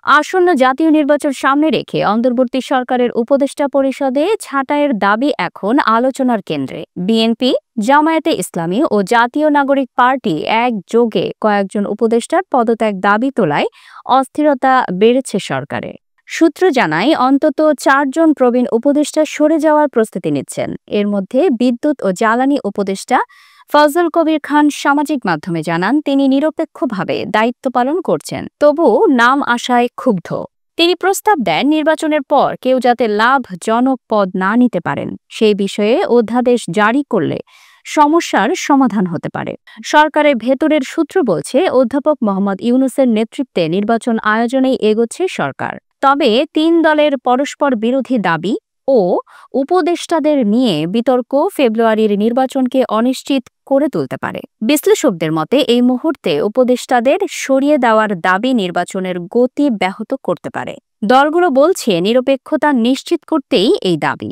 আসন্ন জাতীয় নির্বাচন সামনে রেখে অন্তর্বর্তী সরকারের উপদেষ্টা পরিষদে ছাঁটাইয়ের দাবি এখন আলোচনার কেন্দ্রে। বিএনপি, জামায়াতে ইসলামী ও জাতীয় নাগরিক পার্টি একযোগে কয়েকজন উপদেষ্টার পদত্যাগ দাবি তোলায় অস্থিরতা বেড়েছে সরকারে। সূত্র জানায় অন্তত ৪ জন প্রবীণ উপদেষ্টা সরে যাওয়ার প্রস্তুতি নিচ্ছেন। এর মধ্যে বিদ্যুৎ ও জ্বালানি উপদেষ্টা ফজল কবির খান সামাজিক মাধ্যমে জানান তিনি নিরপেক্ষভাবে দায়িত্ব পালন করছেন, তবু নাম আসায় ক্ষুব্ধ। তিনি প্রস্তাব দেন নির্বাচনের পর কেউ যাতে লাভজনক পদ না নিতে পারেন সেই বিষয়ে অধ্যাদেশ জারি করলে সমস্যার সমাধান হতে পারে। সরকারের ভেতরের সূত্র বলছে অধ্যাপক মোহাম্মদ ইউনূসের নেতৃত্বে নির্বাচন আয়োজনেই এগোচ্ছে সরকার। তবে ৩ দলের পরস্পর বিরোধী দাবি ও উপদেষ্টাদের নিয়ে বিতর্ক ফেব্রুয়ারির নির্বাচনকে অনিশ্চিত করে তুলতে পারে। বিশ্লেষকদের মতে এই মুহূর্তে উপদেষ্টাদের সরিয়ে দেওয়ার দাবি নির্বাচনের গতি ব্যাহত করতে পারে। দলগুলো বলছে নিরপেক্ষতা নিশ্চিত করতেই এই দাবি।